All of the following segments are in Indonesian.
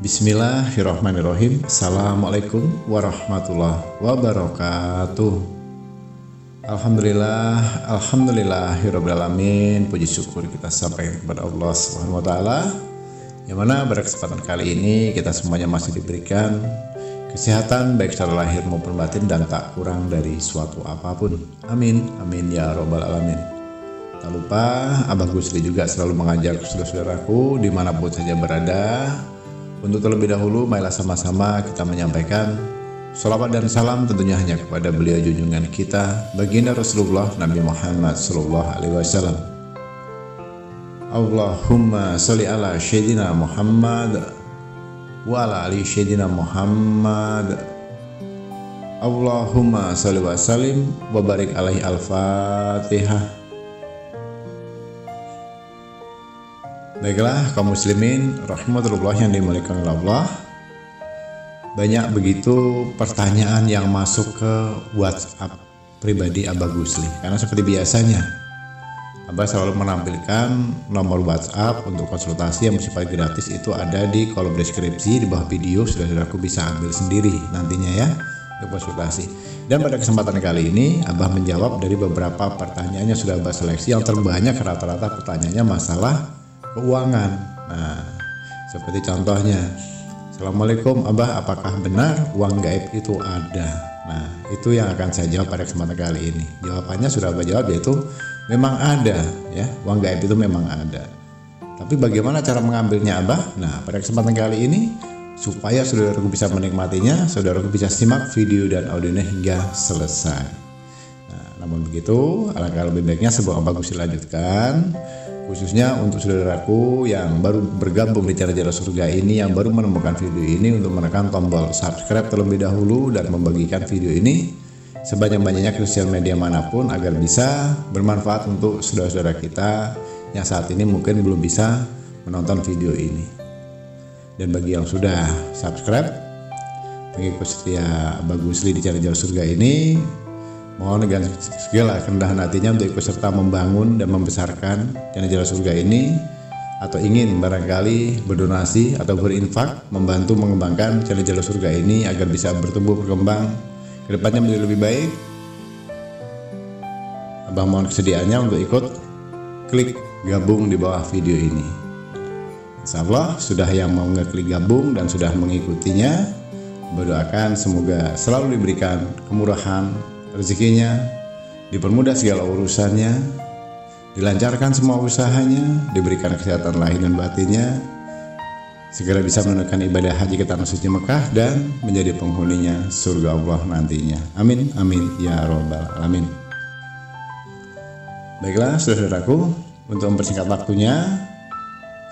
Bismillahirrahmanirrahim. Assalamualaikum warahmatullahi wabarakatuh. Alhamdulillahirrabbilalamin. Puji syukur kita sampaikan kepada Allah Subhanahu wa taala, yang mana pada kesempatan kali ini kita semuanya masih diberikan kesehatan baik secara lahir maupun batin dan tak kurang dari suatu apapun. Amin amin ya robbal alamin. Tak lupa Abah Gusli juga selalu mengajak saudara-saudaraku dimanapun saja berada, untuk terlebih dahulu marilah sama-sama kita menyampaikan sholawat dan salam tentunya hanya kepada beliau junjungan kita, baginda Rasulullah Nabi Muhammad sallallahu alaihi wasallam. Allahumma sholli ala sayyidina Muhammad wa ala ali sayyidina Muhammad. Allahumma sholli wa sallim wa barik alaihi. Al-Fatihah. Baiklah kaum muslimin rahmatullah yang dimuliakan oleh Allah, banyak begitu pertanyaan yang masuk ke WhatsApp pribadi Abah Gusli. Karena seperti biasanya Abah selalu menampilkan nomor WhatsApp untuk konsultasi yang bersifat gratis, itu ada di kolom deskripsi di bawah video. Saudara-saudaraku bisa ambil sendiri nantinya ya untuk konsultasi. Dan pada kesempatan kali ini Abah menjawab dari beberapa pertanyaan yang sudah Abah seleksi. Yang terbanyak rata-rata pertanyaannya masalah keuangan. Nah, seperti contohnya, Assalamualaikum Abah, apakah benar uang gaib itu ada? Nah, itu yang akan saya jawab pada kesempatan kali ini. Jawabannya sudah Abah jawab, yaitu memang ada ya, uang gaib itu memang ada. Tapi bagaimana cara mengambilnya Abah? Nah, pada kesempatan kali ini supaya saudaraku bisa menikmatinya, saudaraku bisa simak video dan audionya hingga selesai. Nah, namun begitu, alangkah lebih baiknya sebelum Abah Gusli lanjutkan, khususnya untuk saudaraku yang baru bergabung di channel Jalan Surga ini, yang baru menemukan video ini, untuk menekan tombol subscribe terlebih dahulu dan membagikan video ini sebanyak-banyaknya ke sosial media manapun agar bisa bermanfaat untuk saudara-saudara kita yang saat ini mungkin belum bisa menonton video ini. Dan bagi yang sudah subscribe, pengikut setia Abah Gusli di channel Jalan Surga ini, mohon dengan segala kerendahan hatinya untuk ikut serta membangun dan membesarkan channel Jalan Surga ini, atau ingin barangkali berdonasi atau berinfak membantu mengembangkan channel Jalan Surga ini agar bisa bertumbuh berkembang ke depannya menjadi lebih baik. Abah mohon kesediaannya untuk ikut klik gabung di bawah video ini. Insya Allah sudah yang mau ngeklik gabung dan sudah mengikutinya, berdoakan semoga selalu diberikan kemurahan rezekinya, dipermudah segala urusannya, dilancarkan semua usahanya, diberikan kesehatan lahir dan batinnya, segera bisa menunaikan ibadah haji ke tanah suci Mekah dan menjadi penghuninya surga Allah nantinya. Amin amin ya robbal alamin. Baiklah saudaraku, untuk mempersingkat waktunya,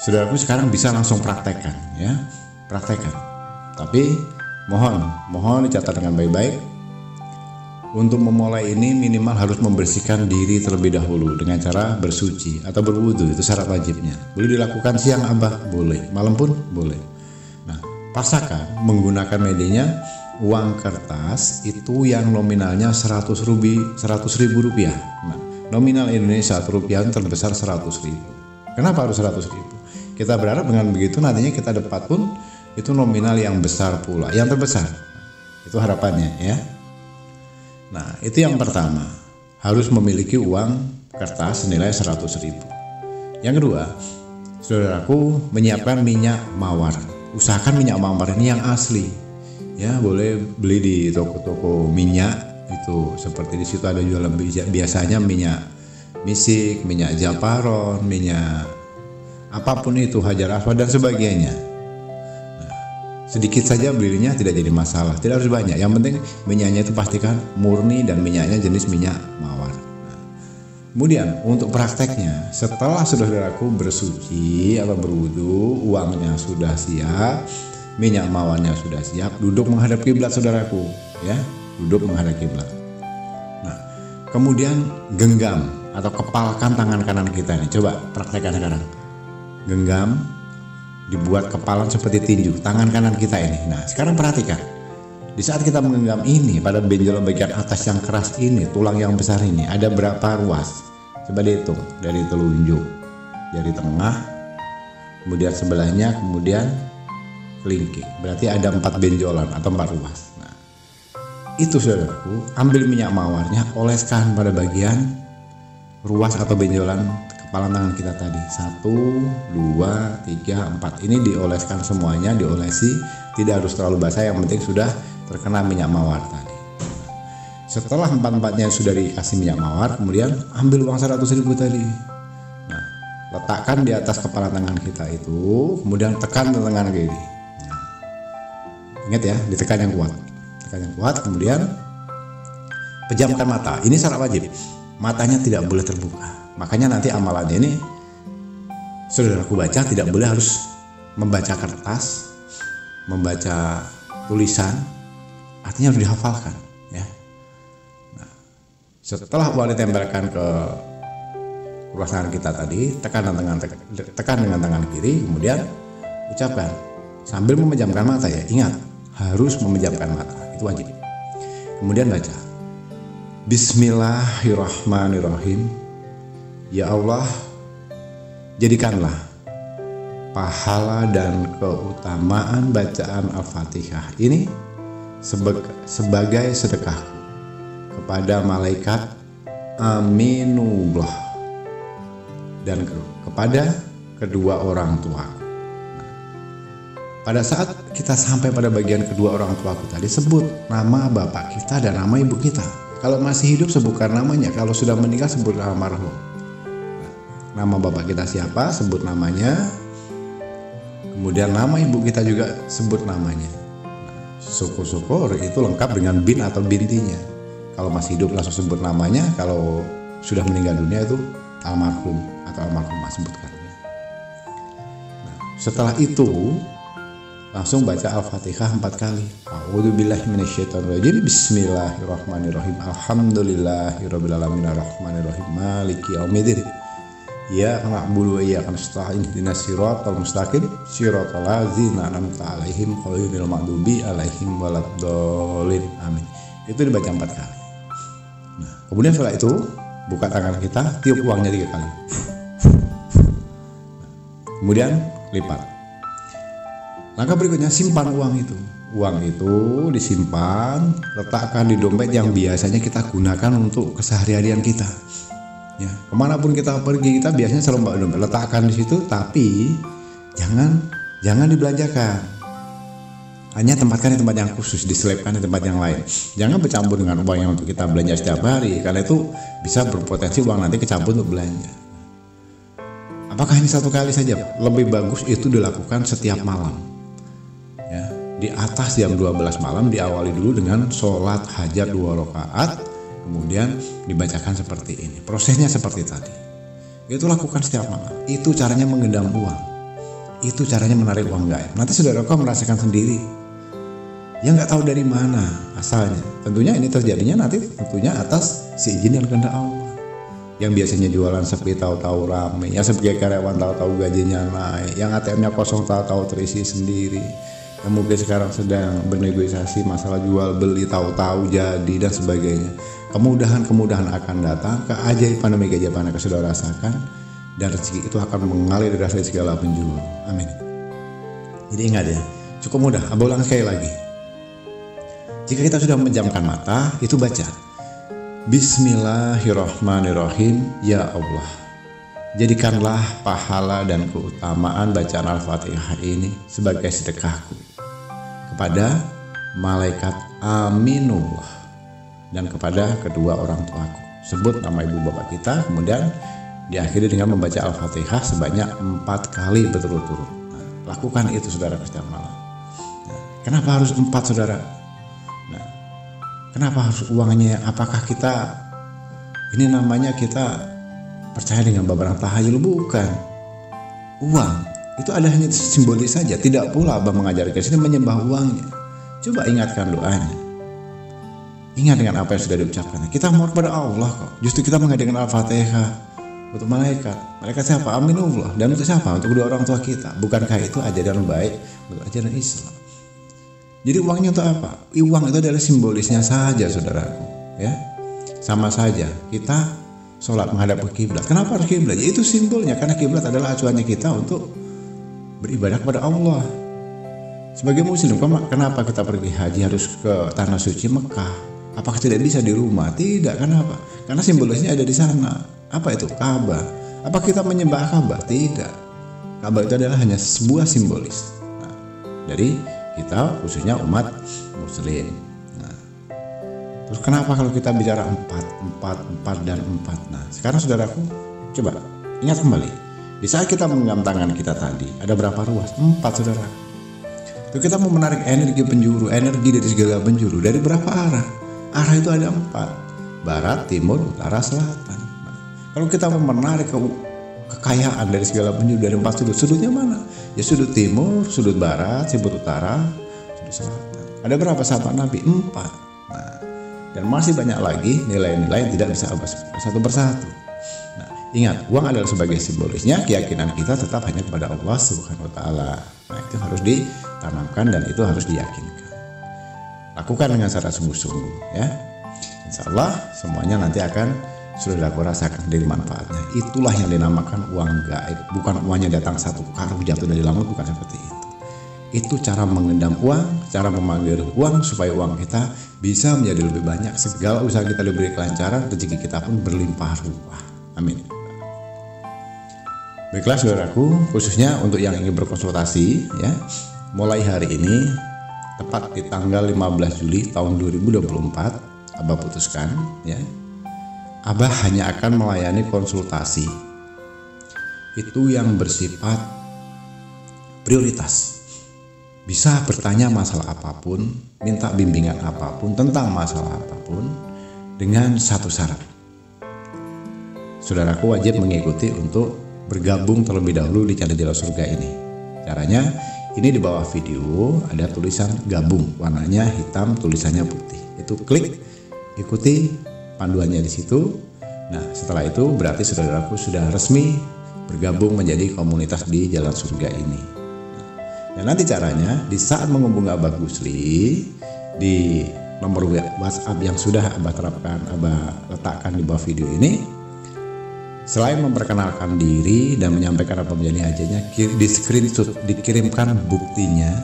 saudaraku sekarang bisa langsung praktekkan ya, praktekkan. Tapi mohon dicatat dengan baik-baik. Untuk memulai ini minimal harus membersihkan diri terlebih dahulu dengan cara bersuci atau berwudu, itu syarat wajibnya. Boleh dilakukan siang Abah, boleh, malam pun boleh. Nah, paksakan menggunakan medianya uang kertas itu yang nominalnya 100 ribu rupiah. Nah, nominal Indonesia rupiah terbesar 100 ribu. Kenapa harus 100 ribu? Kita berharap dengan begitu nantinya kita dapat pun itu nominal yang besar pula, yang terbesar. Itu harapannya ya. Nah, itu yang pertama, harus memiliki uang kertas senilai 100 ribu. Yang kedua, saudaraku menyiapkan minyak mawar. Usahakan minyak mawar ini yang asli. Ya, boleh beli di toko-toko minyak itu, seperti di situ ada jualan biasanya minyak misik, minyak japaron, minyak apapun itu, hajar aswad dan sebagainya. Sedikit saja belinya tidak jadi masalah, tidak harus banyak. Yang penting minyaknya itu pastikan murni dan minyaknya jenis minyak mawar. Nah, kemudian untuk prakteknya, setelah saudaraku bersuci atau berwudu, uangnya sudah siap, minyak mawarnya sudah siap, duduk menghadap kiblat saudaraku, ya, duduk menghadap kiblat. Nah, kemudian genggam atau kepalkan tangan kanan kita ini. Coba praktekkan sekarang. Genggam, dibuat kepalan seperti tinju tangan kanan kita ini. Nah, sekarang perhatikan, di saat kita menggenggam ini, pada benjolan bagian atas yang keras ini, tulang yang besar ini, ada berapa ruas? Coba dihitung dari telunjuk, jari tengah, kemudian sebelahnya, kemudian kelingking. Berarti ada 4 benjolan atau 4 ruas. Nah, itu saudaraku, ambil minyak mawarnya, oleskan pada bagian ruas atau benjolan kepala tangan kita tadi. 1, 2, 3, 4. Ini dioleskan semuanya, diolesi. Tidak harus terlalu basah, yang penting sudah terkena minyak mawar tadi. Setelah 4-4-nya sudah dikasih minyak mawar, kemudian ambil uang 100.000 tadi. Nah, letakkan di atas kepala tangan kita itu, kemudian tekan tangan kiri. Nah, ingat ya, ditekan yang kuat. Tekan yang kuat, kemudian pejamkan mata. Ini syarat wajib. Matanya tidak boleh terbuka. Makanya nanti amalannya ini saudaraku baca tidak boleh harus membaca kertas, membaca tulisan, artinya harus dihafalkan ya. Nah, setelah uang ditempelkan ke ruas tangan kita tadi, tekan dengan tangan kiri, kemudian ucapkan sambil memejamkan mata ya. Ingat, harus memejamkan mata, itu wajib. Kemudian baca Bismillahirrahmanirrahim. Ya Allah, jadikanlah pahala dan keutamaan bacaan Al-Fatihah ini sebagai sedekahku kepada malaikat aminullah dan kepada kedua orang tuaku. Pada saat kita sampai pada bagian kedua orang tuaku tadi, sebut nama bapak kita dan nama ibu kita. Kalau masih hidup sebutkan namanya, kalau sudah meninggal sebut nama marhum. Nama bapak kita siapa, sebut namanya. Kemudian nama ibu kita juga sebut namanya. Syukur-syukur itu lengkap dengan bin atau bintinya. Kalau masih hidup langsung sebut namanya, kalau sudah meninggal dunia itu almarhum atau almarhumah sebutkan. Nah, setelah itu langsung baca Al-Fatihah 4 kali. A'udzubillahi minasyaitonirrajim. Bismillahirrahmanirrahim. Alhamdulillahirabbil alamin arrahmanirrahim maliki yaumiddin. Iyyaka na'budu wa iyyaka nasta'in ihdinas siratal mustaqim siratal ladzina an'amta 'alaihim ghairil maghdubi alaihim waladdallin. Amin. Itu dibaca 4 kali. Nah, kemudian setelah itu buka tangan kita, tiup uangnya 3 kali. Kemudian lipat. Langkah berikutnya simpan uang itu. Uang itu disimpan, letakkan di dompet yang biasanya kita gunakan untuk keseharian kita. Ya, kemanapun kita pergi kita biasanya selalu bawa dompet, letakkan di situ, tapi jangan dibelanjakan. Hanya tempatkan di tempat yang khusus, diselipkan di tempat yang lain. Jangan bercampur dengan uang yang untuk kita belanja setiap hari, karena itu bisa berpotensi uang nanti kecampur untuk belanja. Apakah ini 1 kali saja? Lebih bagus itu dilakukan setiap malam. Ya, di atas jam 12 malam diawali dulu dengan sholat hajat 2 rakaat. Kemudian dibacakan seperti ini. Prosesnya seperti tadi. Itu lakukan setiap malam. Itu caranya menggendam uang. Itu caranya menarik uang gaib. Nanti saudaraku merasakan sendiri. Ya nggak tahu dari mana asalnya. Tentunya ini terjadinya nanti tentunya atas si izin dan kehendak Allah. Yang biasanya jualan sepi tahu-tahu ramai. Yang sebagai karyawan tahu-tahu gajinya naik. Yang ATM-nya kosong tahu-tahu terisi sendiri. Yang mungkin sekarang sedang bernegosiasi masalah jual beli tahu-tahu jadi dan sebagainya. Kemudahan-kemudahan akan datang, keajaiban demi keajaiban akan saudara rasakan, dan rezeki itu akan mengalir dari segala penjuru. Amin. Jadi ingat ya, cukup mudah. Abah ulang sekali lagi. Jika kita sudah memejamkan mata, itu baca Bismillahirrahmanirrahim. Ya Allah, jadikanlah pahala dan keutamaan bacaan Al-Fatihah ini sebagai sedekahku kepada malaikat aminullah dan kepada kedua orang tuaku. Sebut nama ibu bapak kita, kemudian diakhiri dengan membaca Al-Fatihah sebanyak 4 kali berturut-turut. Nah, lakukan itu saudara setiap malam. Nah, kenapa harus 4 saudara? Nah, kenapa harus uangnya? Apakah kita ini namanya kita percaya dengan babaran tahayul? Bukan. Uang itu ada hanya simbolis saja. Tidak pula Abah mengajarkan sini menyembah uangnya. Coba ingatkan doanya. Ingat dengan apa yang sudah diucapkan. Kita mohon kepada Allah kok. Justru kita mengadakan Al-Fatihah untuk malaikat. Malaikat siapa? Aminullah. Dan untuk siapa? Untuk kedua orang tua kita. Bukankah itu ajaran baik untuk ajaran Islam? Jadi uangnya untuk apa? Uang itu adalah simbolisnya saja saudaraku. Ya, sama saja. Kita sholat menghadap ke kiblat. Kenapa harus kiblat? Ya, itu simbolnya. Karena kiblat adalah acuannya kita untuk beribadah kepada Allah. Sebagai muslim, kenapa kita pergi haji harus ke tanah suci Mekah? Apakah tidak bisa di rumah? Tidak, kenapa? Karena simbolisnya ada di sana. Apa itu? Ka'bah. Apa kita menyembah Ka'bah? Tidak. Ka'bah itu adalah hanya sebuah simbolis. Nah, dari kita khususnya umat muslim. Nah, terus kenapa kalau kita bicara 4 dan 4? Nah, sekarang saudaraku, coba ingat kembali. Di saat kita menggenggam tangan kita tadi, ada berapa ruas? 4, saudara. Itu kita mau menarik energi penjuru, energi dari segala penjuru. Dari berapa arah? Arah itu ada 4. Barat, timur, utara, selatan. Nah, kalau kita mau menarik kekayaan dari segala penjuru dari 4 sudut, sudutnya mana? Ya sudut timur, sudut barat, sudut utara, sudut selatan. Ada berapa sahabat Nabi? 4. Nah, dan masih banyak lagi nilai-nilai yang tidak bisa satu persatu. Nah, ingat, uang adalah sebagai simbolisnya, keyakinan kita tetap hanya kepada Allah Subhanahu wa taala. Nah, itu harus ditanamkan dan itu harus diyakinkan. Lakukan dengan secara sungguh-sungguh ya. Insya Allah semuanya nanti akan sudah aku rasakan dari manfaatnya. Itulah yang dinamakan uang gaib. Bukan uangnya datang satu karung jatuh dari langit, bukan seperti itu. Itu cara mengendam uang, cara memanggil uang supaya uang kita bisa menjadi lebih banyak. Segala usaha kita diberi kelancaran, rezeki kita pun berlimpah ruah. Amin. Baiklah saudaraku, khususnya untuk yang ingin berkonsultasi ya, mulai hari ini tepat di tanggal 15 Juli tahun 2024 Abah putuskan ya, Abah hanya akan melayani konsultasi itu yang bersifat prioritas. Bisa bertanya masalah apapun, minta bimbingan apapun tentang masalah apapun dengan satu syarat. Saudaraku wajib mengikuti untuk bergabung terlebih dahulu di channel Jalan Surga ini. Caranya, ini di bawah video ada tulisan gabung, warnanya hitam, tulisannya putih. Itu klik, ikuti panduannya di situ. Nah, setelah itu berarti saudaraku sudah resmi bergabung menjadi komunitas di Jalan Surga ini. Dan nanti caranya, di saat menghubungi Abah Gusli di nomor WhatsApp yang sudah Abah terapkan, Abah letakkan di bawah video ini, selain memperkenalkan diri dan menyampaikan apa menjadi hajinya, di screenshot dikirimkan buktinya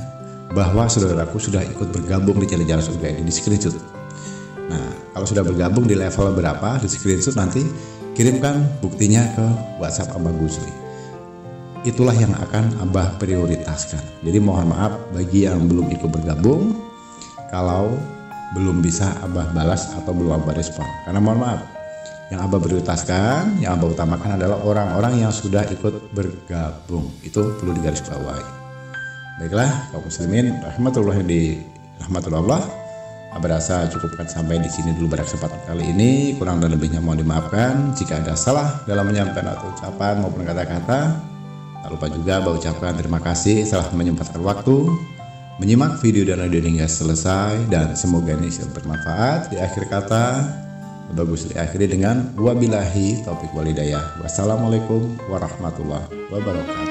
bahwa saudaraku sudah ikut bergabung di channel Jalan Surga ini, di screenshot. Nah, kalau sudah bergabung di level berapa, di screenshot nanti kirimkan buktinya ke WhatsApp Abah Gusli. Itulah yang akan Abah prioritaskan. Jadi mohon maaf bagi yang belum ikut bergabung, kalau belum bisa Abah balas atau belum Abah respon. Karena mohon maaf, yang Abah prioritaskan, yang Abah utamakan adalah orang-orang yang sudah ikut bergabung. Itu perlu digarisbawahi. Baiklah, kaum muslimin rahmatullahi Allah. Abah rasa cukupkan sampai di sini dulu pada kesempatan kali ini. Kurang dan lebihnya mohon dimaafkan. Jika ada salah dalam menyampaikan atau ucapan maupun kata-kata, tak lupa juga Abah ucapkan terima kasih telah menyempatkan waktu menyimak video dan audio hingga selesai, dan semoga ini bermanfaat. Di akhir kata, Abah Gusli akhiri dengan wabillahi taufiq wal hidayah. Wassalamualaikum warahmatullahi wabarakatuh.